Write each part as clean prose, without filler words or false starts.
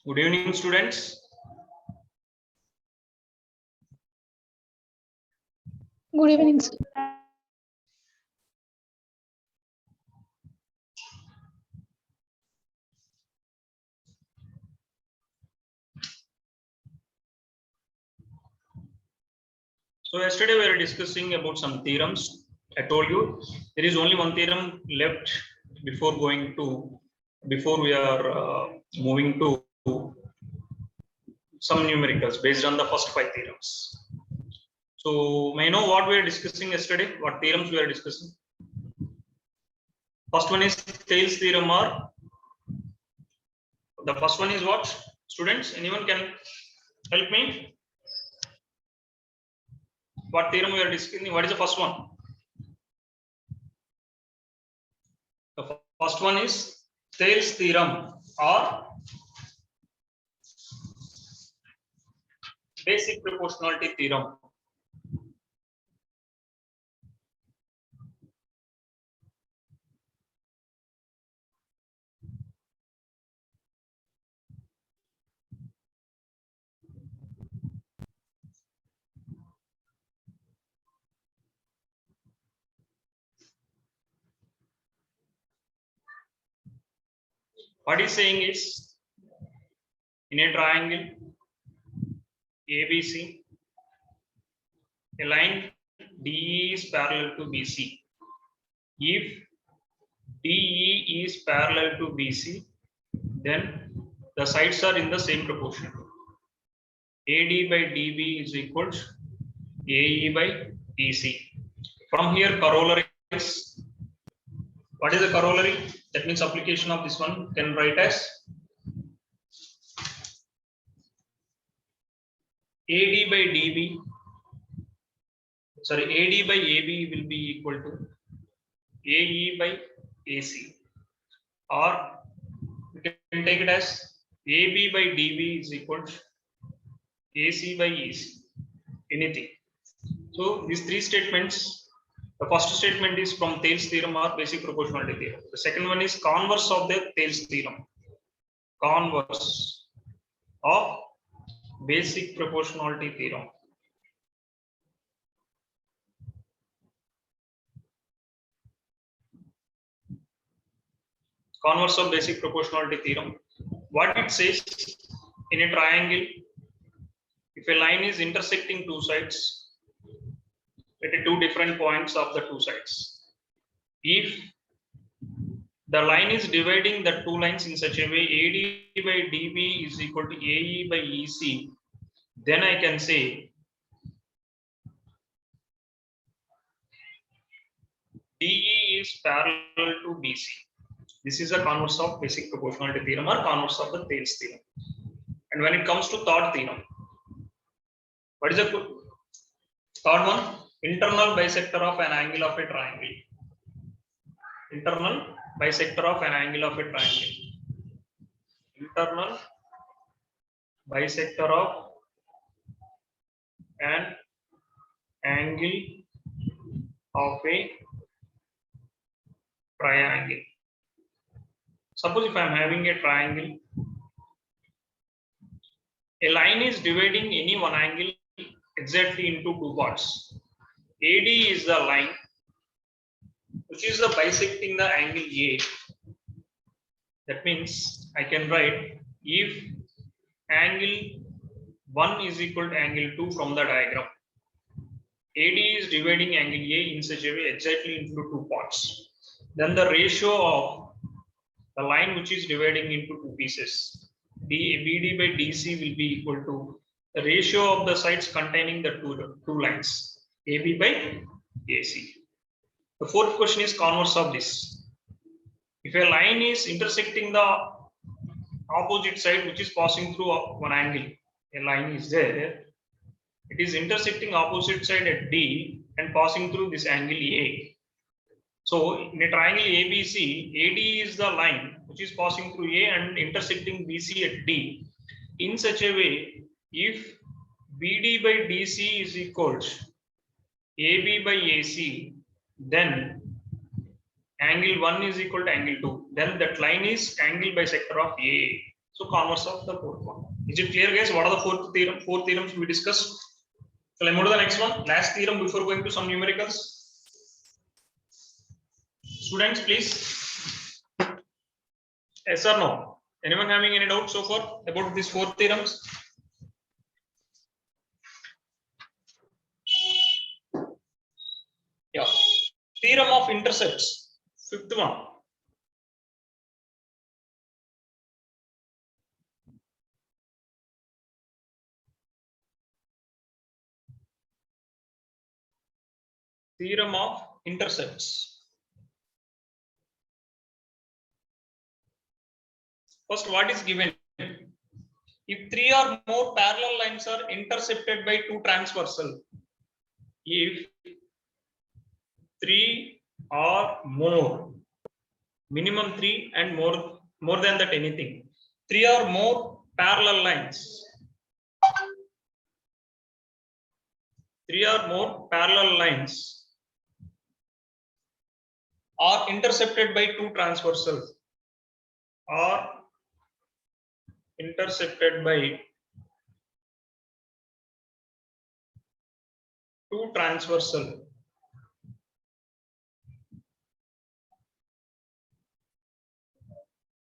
Good evening, students. Good evening, sir. So yesterday we were discussing about some theorems. I told you there is only one theorem left before we are moving to some numericals based on the first 5 theorems. So may I know what we were discussing yesterday? What theorems we were discussing? First one is Thales theorem, or the first one is what? Students, anyone can help me? What theorem we are discussing? What is the first one? The first one is Thales theorem or basic proportionality theorem. What he's saying is, in a triangle ABC, a line DE is parallel to BC. If DE is parallel to BC, then the sides are in the same proportion. AD by DB is equal to AE by EC. From here, corollary is, what is the corollary? That means application of this one can write as AD by DB, sorry, AD by AB will be equal to AE by AC, or we can take it as AB by DB is equal to AC by EC, anything. So these three statements, the first statement is from Thales theorem or basic proportionality theorem. The second one is converse of the Thales theorem, converse of basic proportionality theorem. Converse of basic proportionality theorem. What it says, in a triangle, if a line is intersecting two sides at two different points of the two sides, if the line is dividing the two lines in such a way AD by DB is equal to AE by EC, then I can say DE is parallel to BC. This is a converse of basic proportionality theorem or converse of the Thales theorem. And when it comes to third theorem, what is the third one? Internal bisector of an angle of a triangle. Internal bisector of an angle of a triangle. Internal bisector of an angle of a triangle. Suppose if I am having a triangle, a line is dividing any one angle exactly into two parts. AD is the line which is the bisecting the angle A. That means I can write if angle 1 is equal to angle 2 from the diagram, AD is dividing angle A in such a way exactly into two parts. Then the ratio of the line which is dividing into two pieces, BD by DC, will be equal to the ratio of the sides containing the two lines, AB by AC. The fourth question is converse of this. If a line is intersecting the opposite side which is passing through one angle, a line is there, it is intersecting opposite side at D and passing through this angle A. So in a triangle ABC, AD is the line which is passing through A and intersecting BC at D in such a way, if BD by DC is equal to AB by AC, then angle 1 is equal to angle 2. Then that line is angle bisector of A. So converse of the fourth one. Is it clear, guys? What are the four theorems we discussed? So let's move to the next one. Last theorem before going to some numericals. Students, please. Yes or no? Anyone having any doubt so far about these four theorems? Yeah. Theorem of intercepts. Fifth one. Theorem of intercepts. First, what is given? If three or more parallel lines are intercepted by two transversal, if three or more, minimum three and more than that anything, three or more parallel lines, are intercepted by two transversals,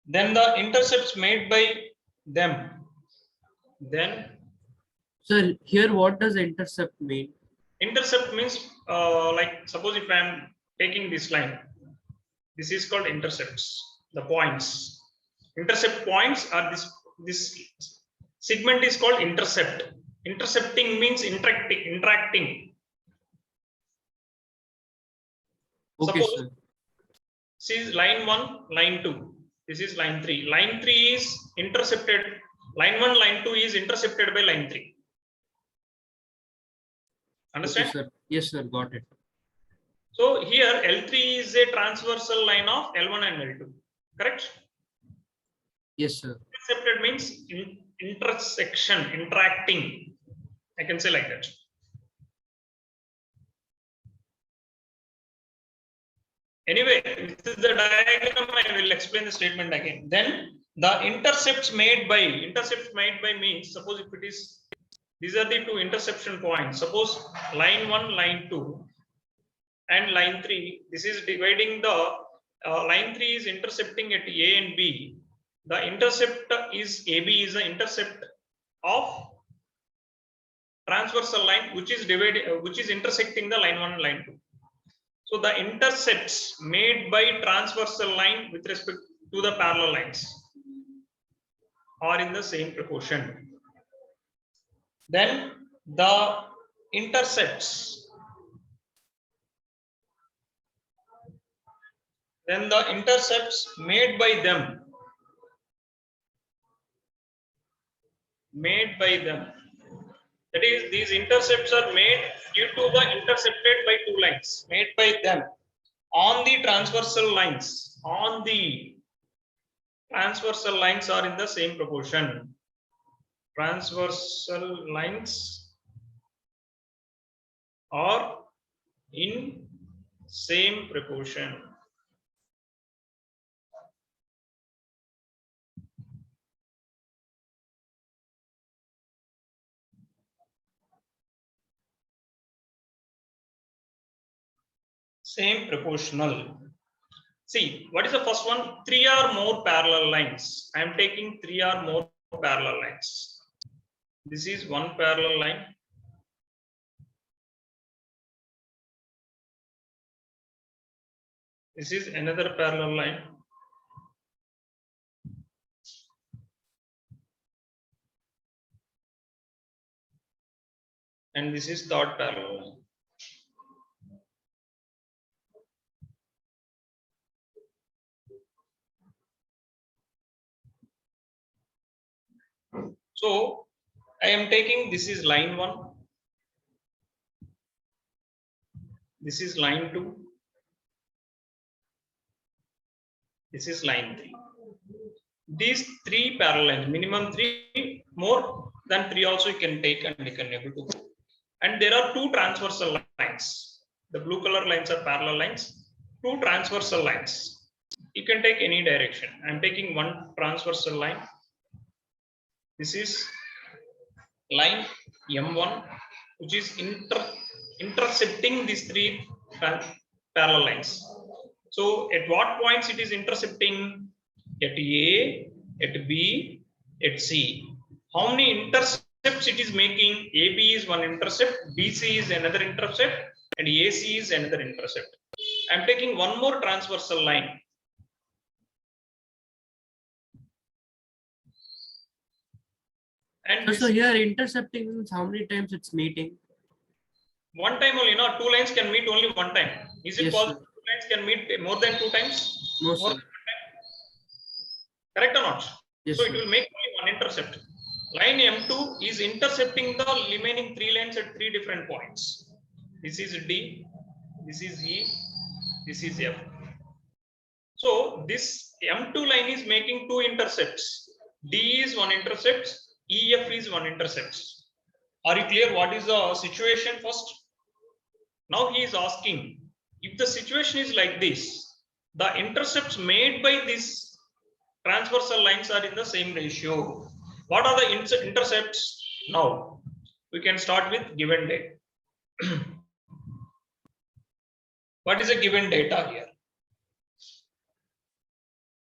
then the intercepts made by them, Sir, here what does intercept mean? intercept means like suppose if I am taking this line, this is called intercepts, the points. Intercept points are this segment is called intercept. Intercepting means interacting. Okay, Suppose sir. this is line 1, line 2. This is line 3. Line 3 is intercepted. Line 1, line 2 is intercepted by line 3. Understand? Okay, sir. Yes, sir. Got it. So here L3 is a transversal line of L1 and L2. Correct? Yes, sir. Intercepted means intersection, interacting. I can say like that. Anyway, this is the diagram. I will explain the statement again. Then the intercepts made by means, suppose if it is, these are the two interception points. Suppose line 1, line 2 and line 3. This is dividing the line 3 is intercepting at A and B. The intercept is AB is the intercept of transversal line which is intersecting the line 1 and line 2. So the intercepts made by transversal line with respect to the parallel lines are in the same proportion. Then the intercepts made by them, that is, these intercepts are made due to the intercepted by two lines, made by them on the transversal lines. Are in the same proportion. Transversal lines are in same proportion. Same proportional. See, what is the first one? Three or more parallel lines. I am taking three or more parallel lines. This is one parallel line. This is another parallel line. And this is third parallel line. So I am taking, this is line 1, this is line 2, this is line 3. These three parallel lines, minimum 3, more than 3 also you can take and you can able to go. And there are two transversal lines. The blue color lines are parallel lines. Two transversal lines. You can take any direction. I am taking one transversal line This is line M1, which is intercepting these three parallel lines. So at what points it is intercepting? At A, at B, at C. How many intercepts it is making? AB is one intercept, BC is another intercept, and AC is another intercept. I am taking one more transversal line. And So here intercepting means how many times it's meeting? one time only, no? Two lines can meet only one time. Is it Yes, possible sir. two lines can meet more than two times? No, More sir. than one time? Correct or not? Yes, So it sir. will make only one intercept. Line M2 is intercepting the remaining three lines at three different points. This is D, this is E, this is F. So this M2 line is making two intercepts. D is one intercept, EF is one intercept. Are you clear what is the situation first? Now he is asking, if the situation is like this, the intercepts made by these transversal lines are in the same ratio. What are the intercepts? Now we can start with given data. What is a given data here?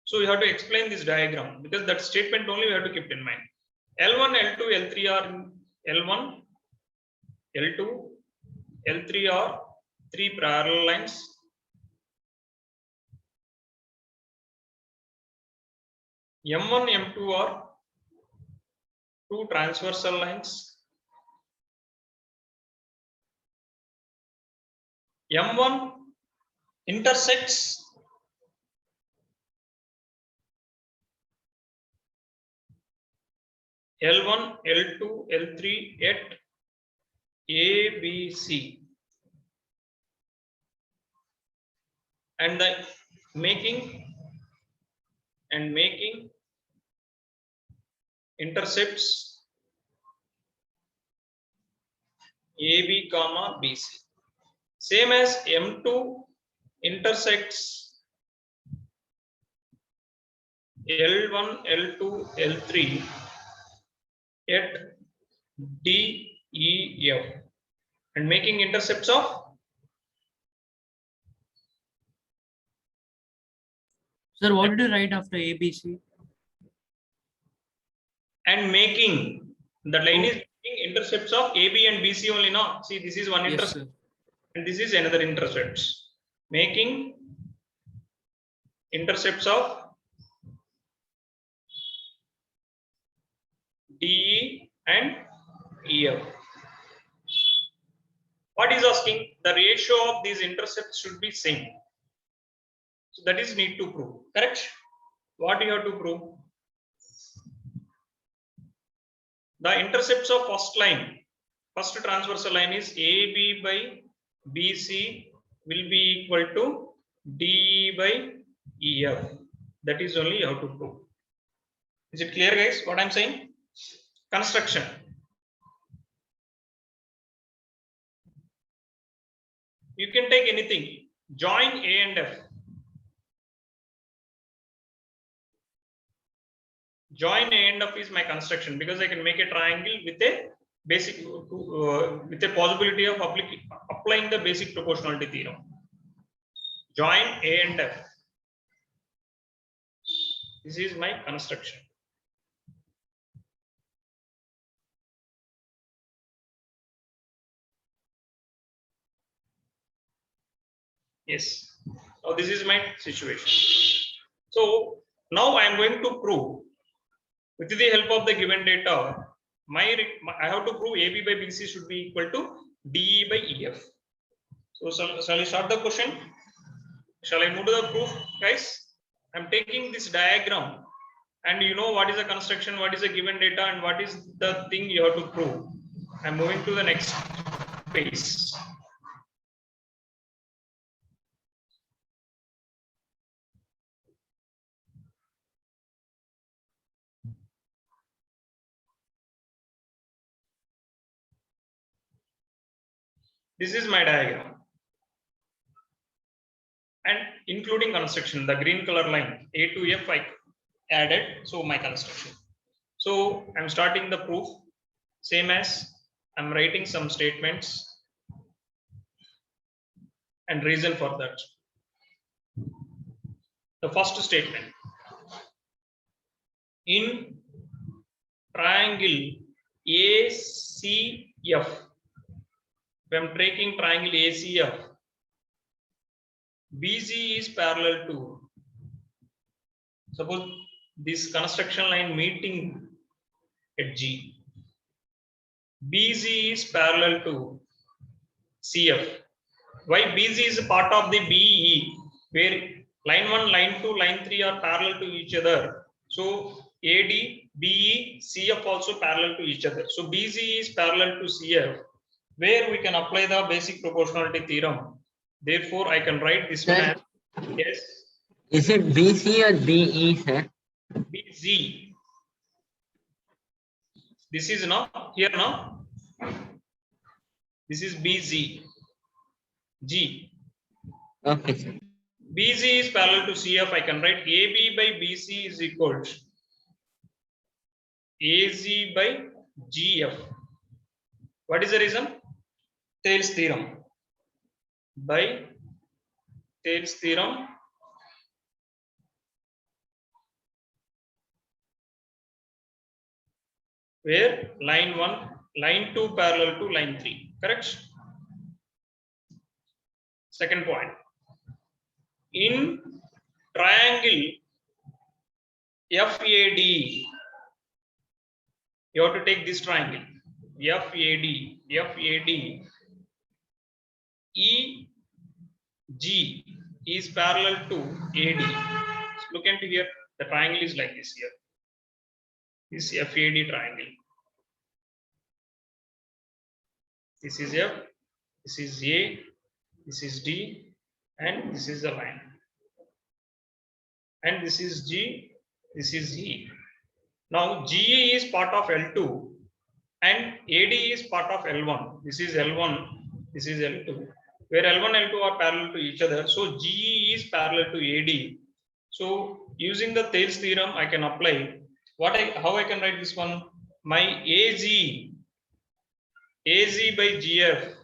So you have to explain this diagram because that statement only we have to keep in mind. L1, L2, L3 are L1, L2, L3 are three parallel lines. M1, M2 are two transversal lines. M1 intersects L1, L2, L3 at A, B, C. And the making intercepts AB comma BC. Same as M2 intersects L1, L2, L3 at D, E, F and making intercepts of Sir, what did you write after ABC? and making the line is making intercepts of AB and BC only now. See, this is one Yes, intercept sir. and this is another intercept. Making intercepts of DE and EF. What is asking? The ratio of these intercepts should be same. So that is need to prove. Correct? What you have to prove? The intercepts of first line, first transversal line is AB by BC will be equal to DE by EF. That is only you have to prove. Is it clear, guys? What I'm saying? Construction. You can take anything. Join A and F. Join A and F is my construction because I can make a triangle with a basic with a possibility of applying the basic proportionality theorem. Join A and F. This is my construction. Yes. Now this is my situation. So now I am going to prove with the help of the given data. I have to prove AB by BC should be equal to DE by EF. So shall I start the question? Shall I move to the proof, guys? I'm taking this diagram, and you know what is the construction, what is the given data, and what is the thing you have to prove. I'm moving to the next phase. This is my diagram. And including construction, the green color line A to F I added, so my construction. So I'm starting the proof, same as I'm writing some statements and reason for that. The first statement, in triangle ACF, if I'm taking triangle ACF, BC is parallel to, suppose this construction line meeting at G, BC is parallel to CF. Why? BC is a part of the BE, where line 1, line 2, line 3 are parallel to each other. So AD, BE, CF also parallel to each other. So BC is parallel to CF, where we can apply the basic proportionality theorem. Therefore, I can write this one as, yes, Is it BC or BE, sir? BZ. This is now here now. This is BZ. G. Okay, sir. BZ is parallel to CF. I can write AB by BC is equal to AZ by GF. What is the reason? Thales theorem. By Thales theorem, where line 1, line 2 parallel to line 3. Correct? Second point. In triangle FAD, you have to take this triangle FAD, EG is parallel to AD. Look into here, the triangle is like this here. This FAD triangle. This is F, this is A, this is D, and this is the line. And this is G, this is E. Now GE is part of L2 and AD is part of L1. This is L1, this is L2. Where L1, L2 are parallel to each other. So GE is parallel to AD. So using the Thales theorem, I can apply how I can write this one? My AZ by GF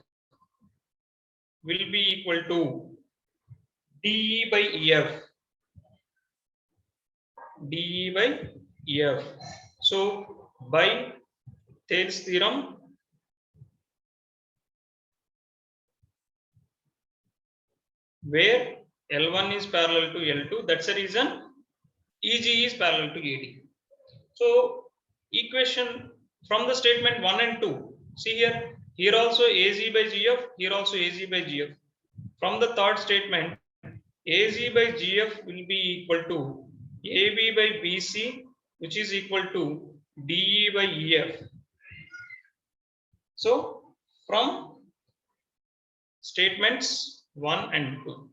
will be equal to DE by EF. DE by EF. So by Thales theorem, where L1 is parallel to L2, that's the reason EG is parallel to AD. So equation from the statement 1 and 2, see here also AZ by GF, here also AZ by GF. From the third statement, AZ by GF will be equal to AB by BC, which is equal to DE by EF. So from statements 1 and 2.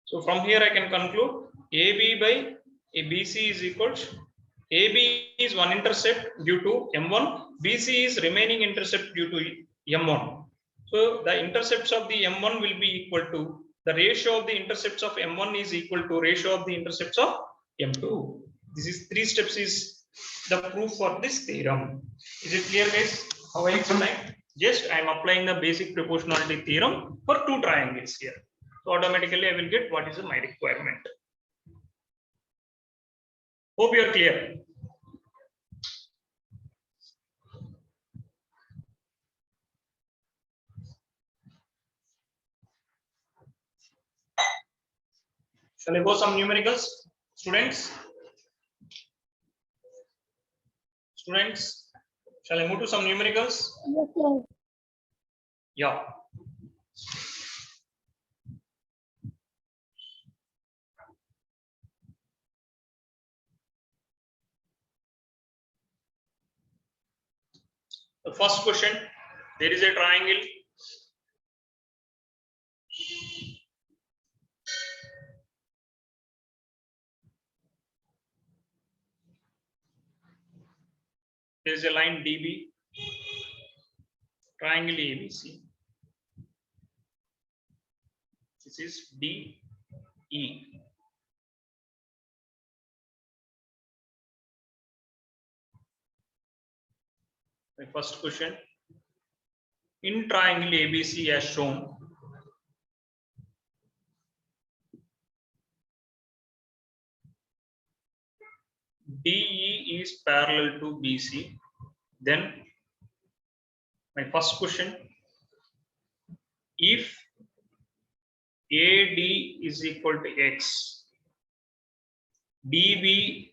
So from here I can conclude AB by BC is equal to, AB is one intercept due to M1, BC is remaining intercept due to M1. So the intercepts of the M1 will be equal to, the ratio of the intercepts of M1 is equal to ratio of the intercepts of M2. This is 3 steps is the proof for this theorem. Is it clear, guys? How I explain? Just I am applying the basic proportionality theorem for 2 triangles here. So automatically I will get what is my requirement. Hope you are clear. Shall I go some numericals, students? Students, shall I move to some numericals? Yes, sir. Yeah. The first question, there is a triangle. There is a line DB, triangle ABC. This is DE. My first question. In triangle ABC as shown, DE is parallel to BC. Then my first question, if AD is equal to X, DB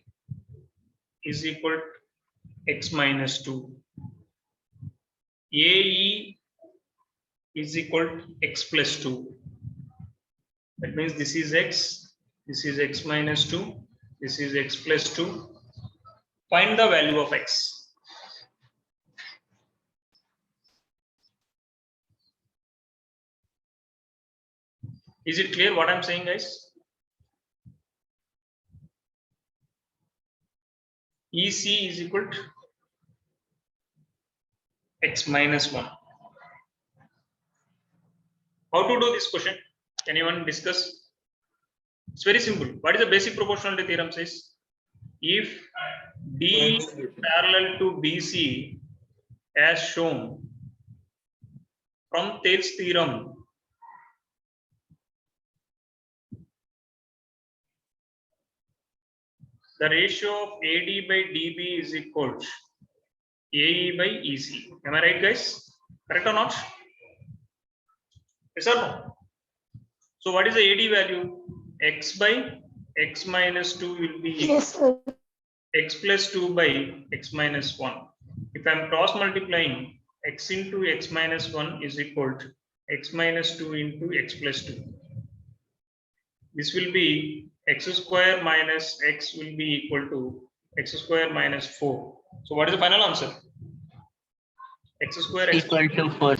is equal to X minus 2, AE is equal to X plus 2. That means this is X minus 2, this is X plus 2. Find the value of X. Is it clear what I'm saying, guys? EC is equal to X minus 1. How to do this question? Can anyone discuss? It's very simple. What is the basic proportionality theorem says? If D is parallel to BC as shown from Thales theorem, the ratio of AD by DB is equal to AE by EC. Am I right, guys? Correct or not? Yes or no? So what is the AD value? X by X minus 2 will be Yes, sir. X plus 2 by X minus 1. If I am cross multiplying, X into X minus 1 is equal to X minus 2 into X plus 2. This will be X square minus X will be equal to X square minus 4. So what is the final answer? X square X Equal to 4.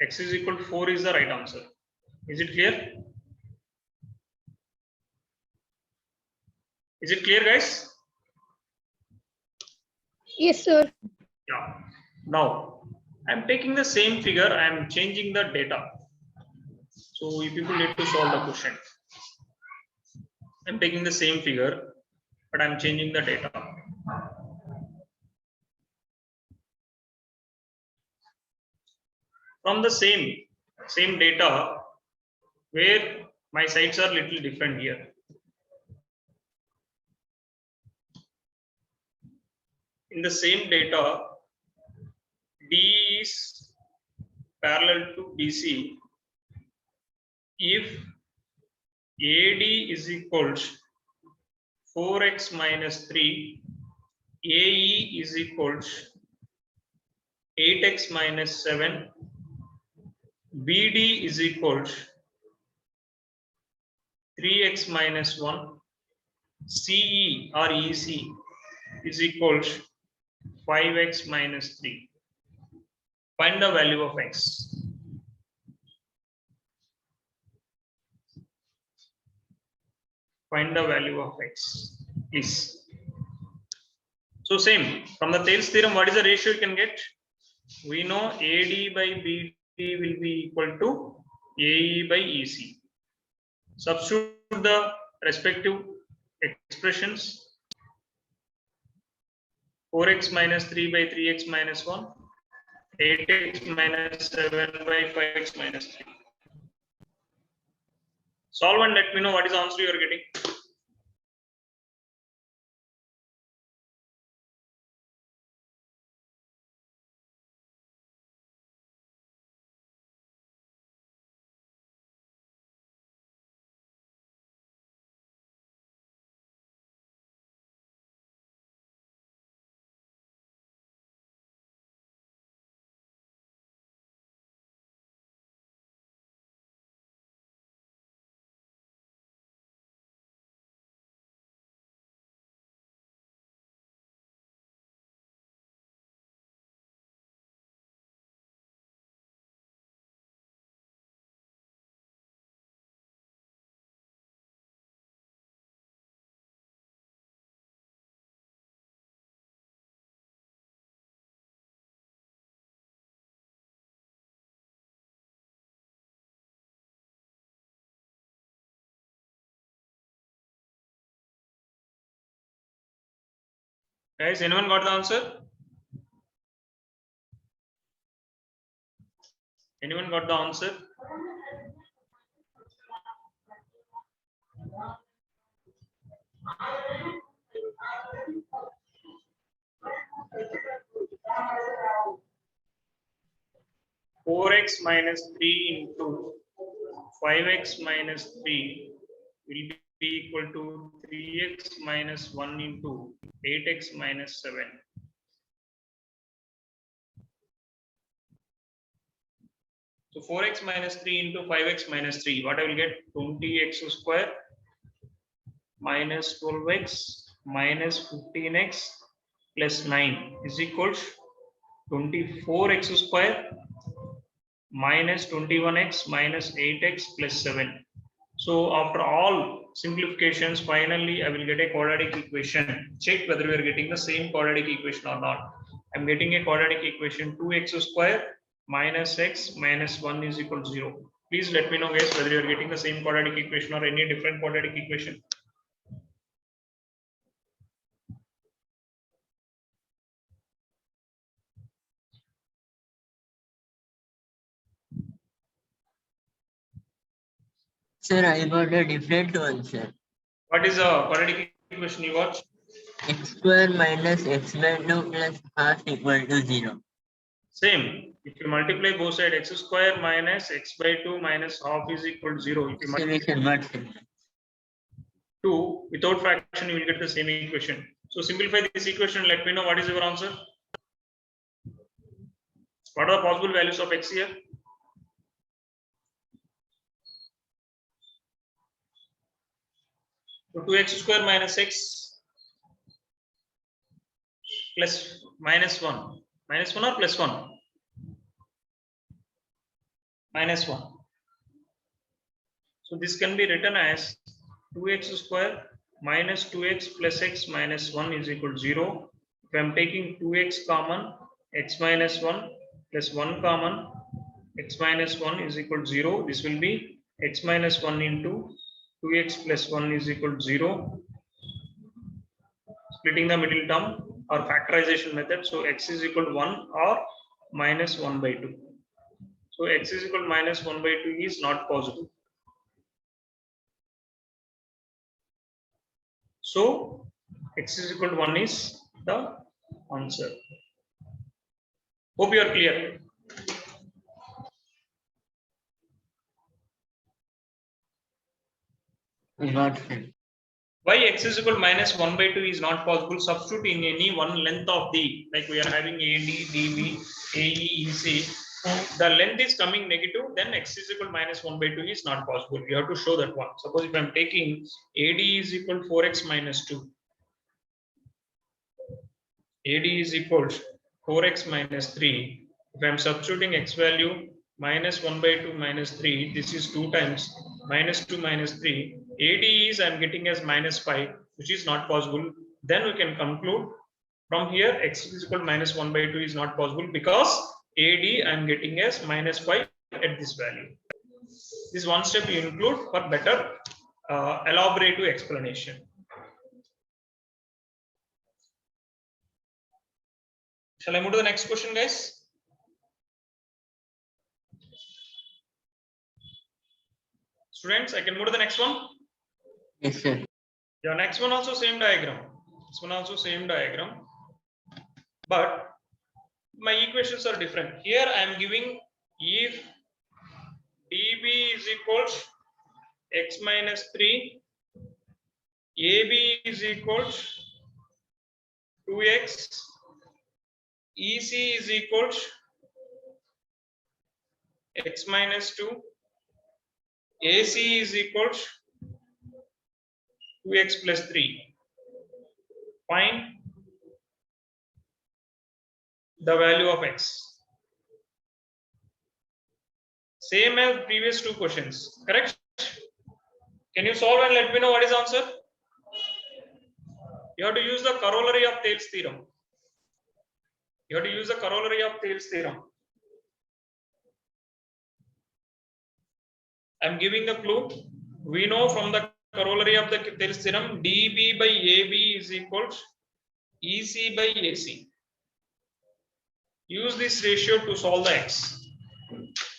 X is equal to 4 is the right answer. Is it clear? Is it clear, guys? Yes, sir. Yeah. Now, I'm taking the same figure, I'm changing the data. So you people need to solve the question. I'm taking the same figure, but I'm changing the data. From the same data, where my sides are little different here. In the same data, D is parallel to BC if AD is equal to 4x minus 3, AE is equal to 8x minus 7, BD is equal to 3x minus 1, CE or EC is equal to 5x minus 3. Find the value of X. Find the value of X, please. So same, from the Thales theorem, what is the ratio you can get? We know AD by BD will be equal to AE by EC. Substitute the respective expressions. 4x minus 3 by 3x minus 1, 8x minus 7 by 5x minus 3. Solve and let me know what is the answer you are getting. Guys, anyone got the answer? Anyone got the answer? Four x minus 3 into 5x minus 3 will be equal to 3x minus 1 into 8x minus 7. So 4x minus 3 into 5x minus 3, what I will get? 20x square minus 12x minus 15x plus 9 is equals 24x square minus 21x minus 8x plus 7. So after all simplifications, finally I will get a quadratic equation. Check whether we are getting the same quadratic equation or not. I'm getting a quadratic equation 2x square minus x minus 1 is equal to 0. Please let me know, guys, whether you are getting the same quadratic equation or any different quadratic equation. Sir, I got a different one, sir. What is the quadratic equation you got? X square minus x by 2 plus half equal to 0. Same. If you multiply both sides, x square minus x by 2 minus half is equal to 0. If you multiply Solution not simple. 2 without fraction, you will get the same equation. So simplify this equation. Let me know what is your answer. What are the possible values of x here? So 2x square minus x plus minus 1. Minus 1 or plus 1? Minus 1. So this can be written as 2x square minus 2x plus x minus 1 is equal to 0. If I am taking 2x common, x minus 1 plus 1 common, x minus 1 is equal to 0. This will be x minus 1 into 2x plus 1 is equal to 0. Splitting the middle term or factorization method. So x is equal to 1 or minus 1 by 2. So x is equal to minus 1 by 2 is not possible. So x is equal to 1 is the answer. Hope you are clear. Got it. Why x is equal to minus 1 by 2 is not possible? Substitute in any one length of the, like we are having AD, DB, AE, EC. The length is coming negative, then x is equal to minus 1 by 2 is not possible. You have to show that one. Suppose if I am taking AD is equal to 4x minus 2. AD is equal to 4x minus 3. If I am substituting x value minus 1 by 2 minus 3, this is 2 times minus 2 minus 3. AD is I am getting as minus 5, which is not possible. Then we can conclude from here x is equal to minus 1 by 2 is not possible because AD I am getting as minus 5 at this value. This one step you include for better elaborative explanation. Shall I move to the next question, guys? Students, I can move to the next one. Yes, sir. Yeah, next one also same diagram. This one also same diagram. But my equations are different. Here I am giving if dB is equals x minus 3, AB is equals 2x, EC is equals x minus 2, AC is equals 2x plus 3. Find the value of x. Same as previous two questions, correct? Can you solve and let me know what is the answer? You have to use the corollary of Thales theorem. You have to use the corollary of Thales theorem. I am giving the clue. We know from the corollary of the Thales theorem, dB by AB is equals EC by AC. Use this ratio to solve the x.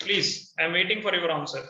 Please, I am waiting for your answer.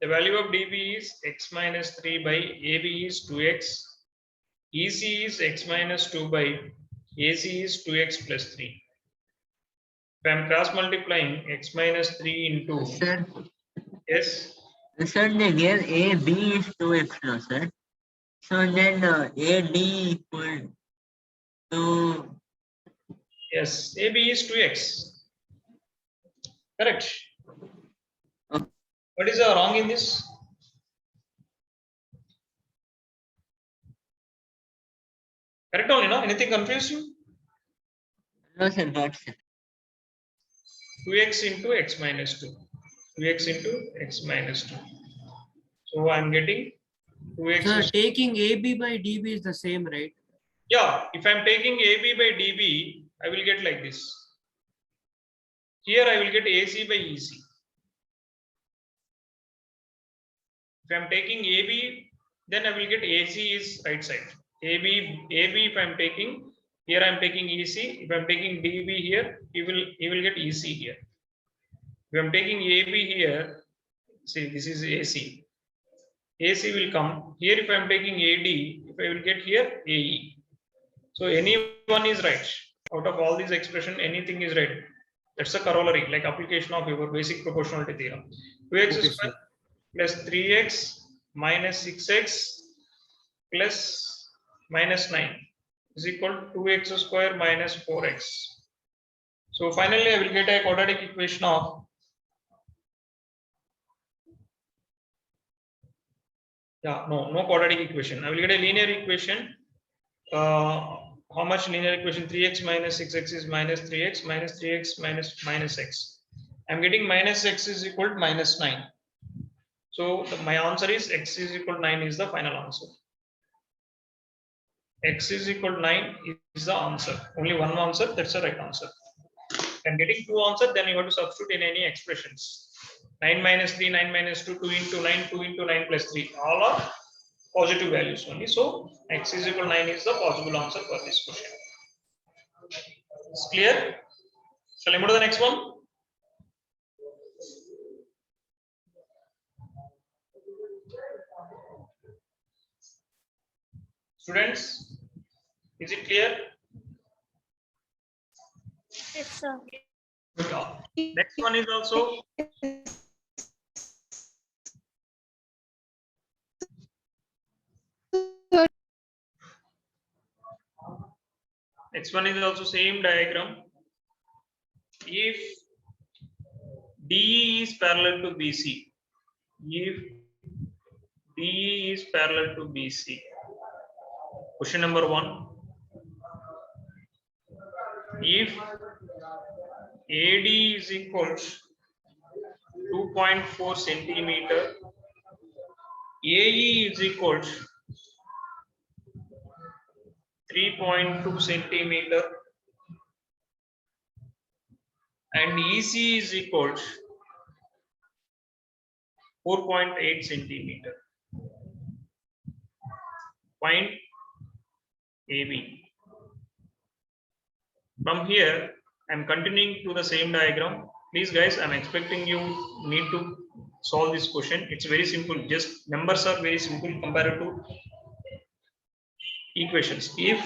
The value of dB is x minus 3 by AB is 2x. EC is x minus 2 by AC is 2x plus 3. If I am cross multiplying x minus 3 into Sir, yes, sir, they gave AB is 2x, no, sir. So then AD equal to, yes, AB is 2x. Correct. Okay. What is wrong in this? Correct only, no? Anything confuse you? no, sir, not sir. 2x into x minus 2. 2x into x minus 2. So I'm getting 2x. Sir, is- taking AB by DB is the same, right? Yeah, if I'm taking AB by DB, I will get like this. Here I will get AC by EC. If I'm taking AB, then I will get AC is right side. AB if I'm taking, here I'm taking EC. If I'm taking DB here, he will get EC here. If I'm taking AB here, see this is AC. AC will come. Here if I'm taking AD, if I will get here AE. So any one is right. Out of all these expression, anything is right. That's a corollary, like application of your basic proportionality theorem. 2x Okay, square sir. plus 3x minus 6x plus minus 9 is equal to 2x square minus 4x. So finally, I will get a quadratic equation of no quadratic equation. I will get a linear equation. How much linear equation? 3x minus 6x is minus 3x minus 3x minus x. I'm getting minus x is equal to minus 9. So my answer is x is equal to 9 is the final answer. X is equal to 9 is the answer. Only one answer, that's the right answer. And getting two answer, then you have to substitute in any expressions. 9 minus 3, 9 minus 2, 2 into 9, 2 into 9 plus 3. All are positive values only. So x is equal to 9 is the possible answer for this question. It's clear? Shall I move to the next one? Students, is it clear? Yes, sir. Good. Next one is also same diagram. If DE is parallel to BC, if DE is parallel to BC, question number 1. If AD is equals 2.4 centimeter, AE is equals 3.2 centimeter, and EC is equals 4.8 centimeter. Find AB. From here, I'm continuing to the same diagram. Please guys, I'm expecting you need to solve this question. It's very simple. Just numbers are very simple compared to equations. If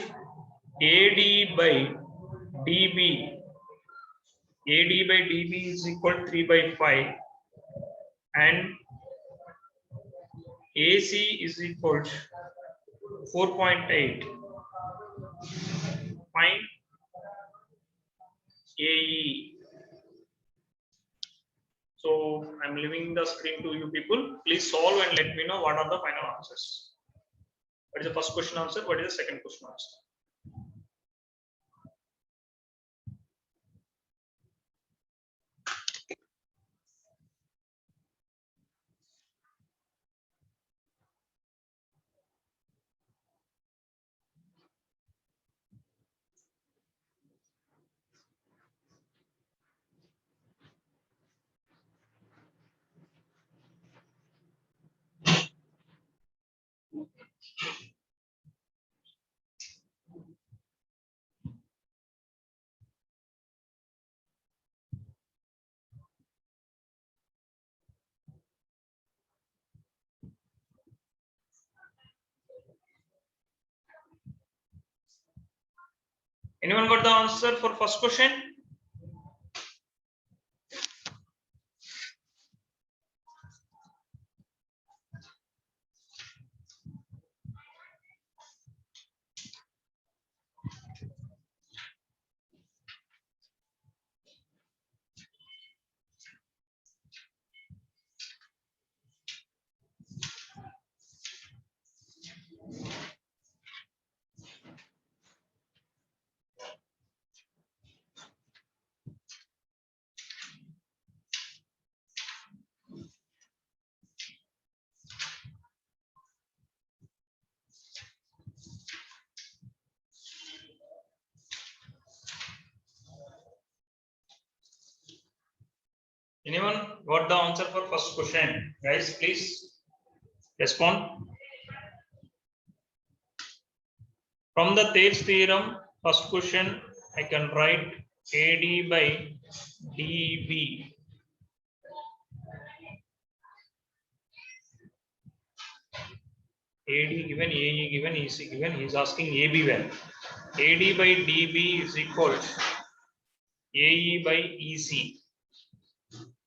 AD by DB is equal to 3 by 5 and AC is equal to 4.8. Find AE. So I'm leaving the screen to you people. Please solve and let me know what are the final answers. What is the first question answer? What is the second question answer? Anyone got the answer for first question? Anyone got the answer for first question? Guys, please respond. From the Thales theorem, first question, I can write AD by DB. AD given, AE given, EC given. He is asking AB value. AD by DB is equal to AE by EC.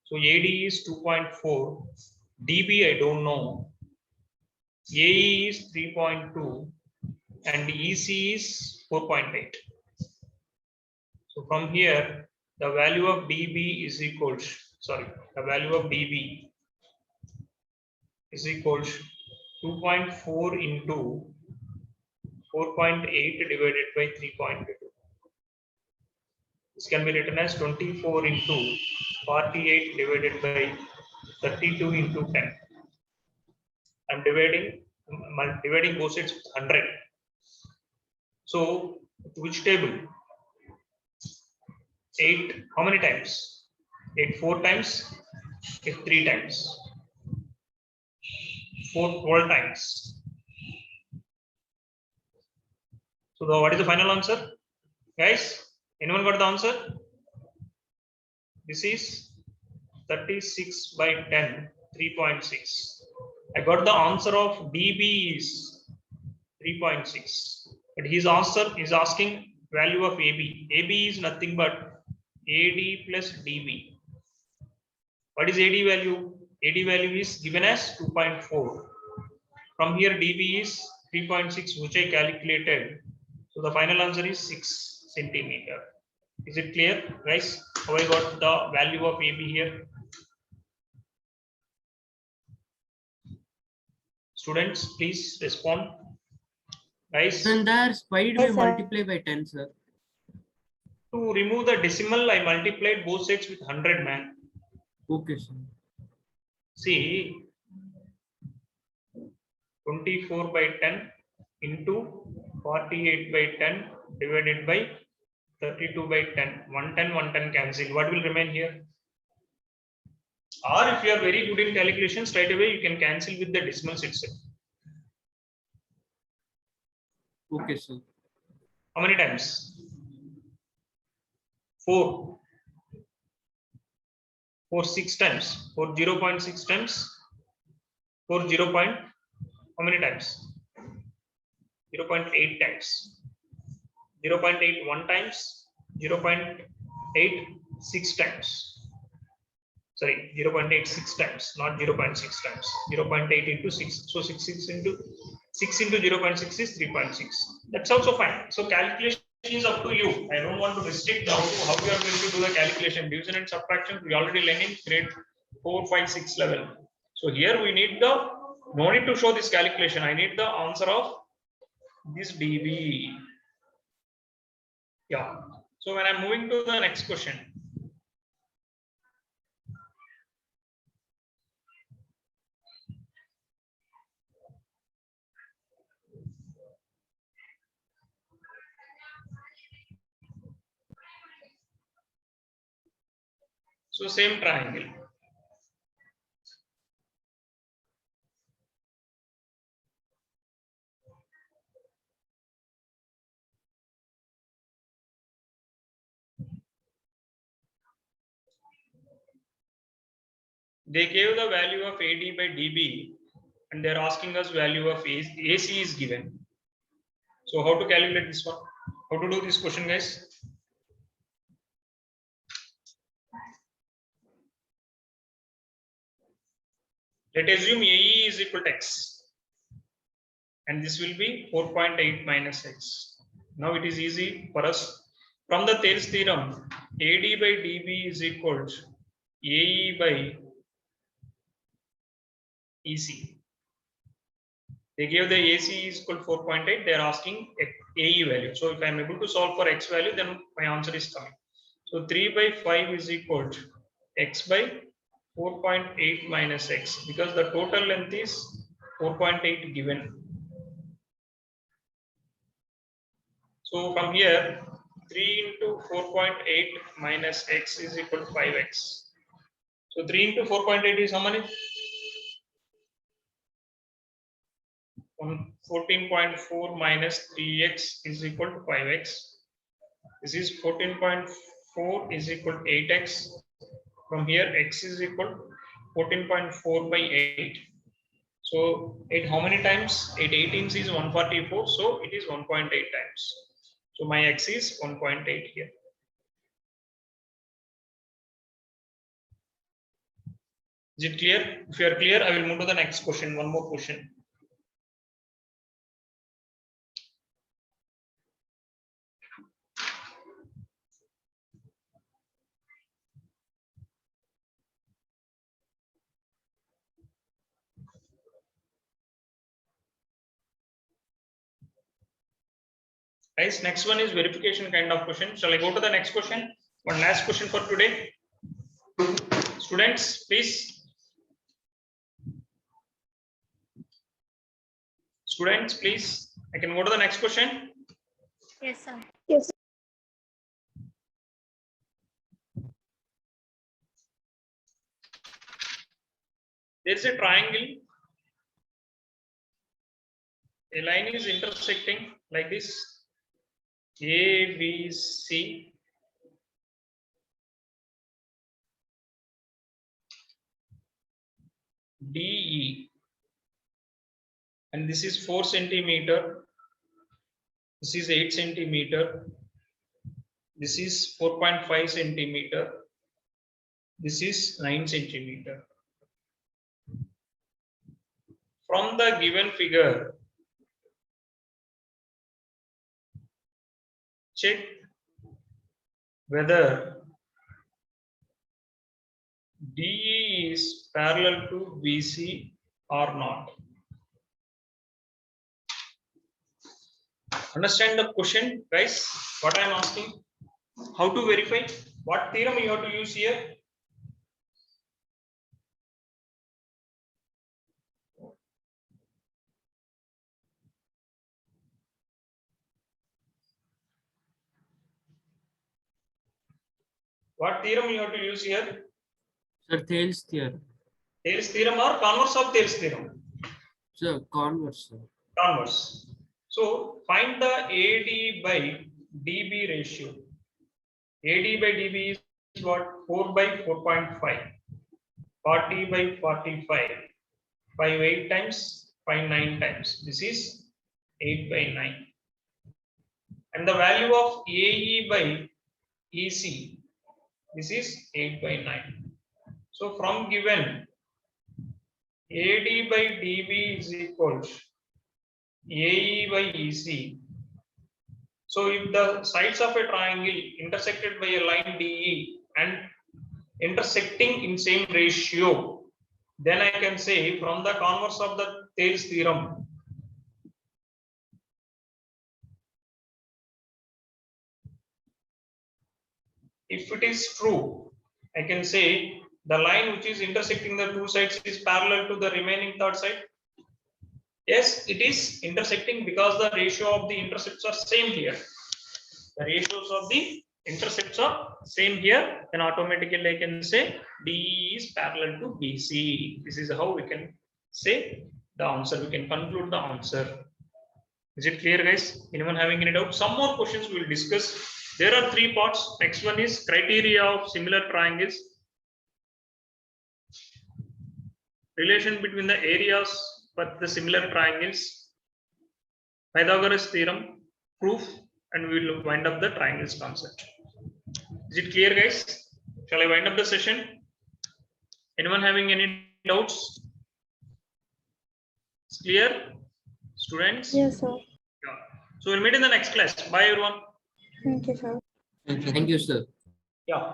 So AD is 2.4. DB I don't know. AE is 3.2 and EC is 4.8. So from here, the value of DB is equal to, the value of DB is equal to 2.4 into 4.8 divided by 3.2. This can be written as 24 into 48 divided by 32 into 10. I'm dividing both sides with 100. So which table? 8 how many times? 8 4 times, 8 3 times, 4 12 times. So what is the final answer? Guys, anyone got the answer? This is 36 by 10, 3.6. I got the answer of DB is 3.6. But his answer is asking value of AB. AB is nothing but AD plus DB. What is AD value? AD value is given as 2.4. From here DB is 3.6, which I calculated. So the final answer is 6 centimeter. Is it clear, guys? How I got the value of AB here? Students, please respond. Guys, And there's why did we Yes, sir. multiply by 10, sir? to remove the decimal, I multiplied both sides with 100, man. Okay, sir. See, 24 by 10 into 48 by 10 divided by 32 by 10. 110, 110 cancel. What will remain here? Or if you are very good in calculation, straight away you can cancel with the decimals itself. Okay, sir. How many times? 4. 4 6 times. 4 0.6 times. 4 0. How many times? 0.8 times. 0.8 1 times. 0.8 6 times. Sorry, 0.86 times, not 0.6 times. 0.8 into 6. So 6 into 0.6 is 3.6. That's also fine. So calculation is up to you. I don't want to restrict how you are going to do the calculation. Division and subtraction we already learned in grade 4, 5, 6 level. So here we need no need to show this calculation. I need the answer of this dB. Yeah. So when I'm moving to the next question. So same triangle. They gave the value of AD by DB and they're asking us value of AC is given. So how to calculate this one? How to do this question, guys? Let us assume AE is equal to X and this will be 4.8 minus X. Now it is easy for us. From the Thales theorem, AD by DB is equal to AE by EC. They gave the AC is equal to 4.8. They are asking AE value. So if I am able to solve for X value, then my answer is coming. So 3 by 5 is equal to X by 4.8 minus X because the total length is 4.8 given. So from here, 3 into 4.8 minus X is equal to 5X. So 3 into 4.8 is how many? 14.4 minus 3x is equal to 5x. This is 14.4 is equal to 8x. From here, x is equal to 14.4 by 8. So 8 how many times? 8 18s is 144. So it is 1.8 times. So my x is 1.8 here. Is it clear? If you are clear, I will move to the next question. One more question. Guys, next one is verification kind of question. Shall I go to the next question? One last question for today. Students, please. Students, please. I can go to the next question. Yes, sir. Yes. There is a triangle. A line is intersecting like this. A, B, C. D, E. And this is 4 centimeter. This is 8 centimeter. This is 4.5 centimeter. This is 9 centimeter. From the given figure, check whether DE is parallel to BC or not. Understand the question, guys? What I am asking? How to verify? What theorem you have to use here? What theorem you have to use here? Sir, Thales theorem. Thales theorem or converse of Thales theorem? Sir, converse. Sir. Converse. So find the AD by DB ratio. AD by DB is what? 4 by 4.5. 40 by 45. 5 8 times, 5 9 times. This is 8 by 9. And the value of AE by EC, this is 8 by 9. So from given AD by DB is equals AE by EC. So if the sides of a triangle intersected by a line DE and intersecting in same ratio, then I can say from the converse of the Thales theorem, if it is true, I can say the line which is intersecting the two sides is parallel to the remaining third side. Yes, it is intersecting because the ratio of the intercepts are same here. The ratios of the intercepts are same here, then automatically I can say DE is parallel to BC. This is how we can say the answer. We can conclude the answer. Is it clear, guys? Anyone having any doubt? Some more questions we will discuss. There are 3 parts. Next one is criteria of similar triangles. Relation between the areas but the similar triangles. Pythagoras theorem, proof, and we will wind up the triangles concept. Is it clear, guys? Shall I wind up the session? Anyone having any doubts? It's clear, students? Yes, sir. Yeah. So we'll meet in the next class. Bye, everyone. Thank you, sir. Thank you, sir. Yeah.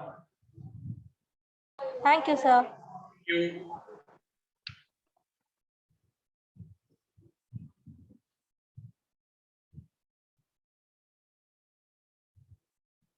Thank you, sir. Thank you.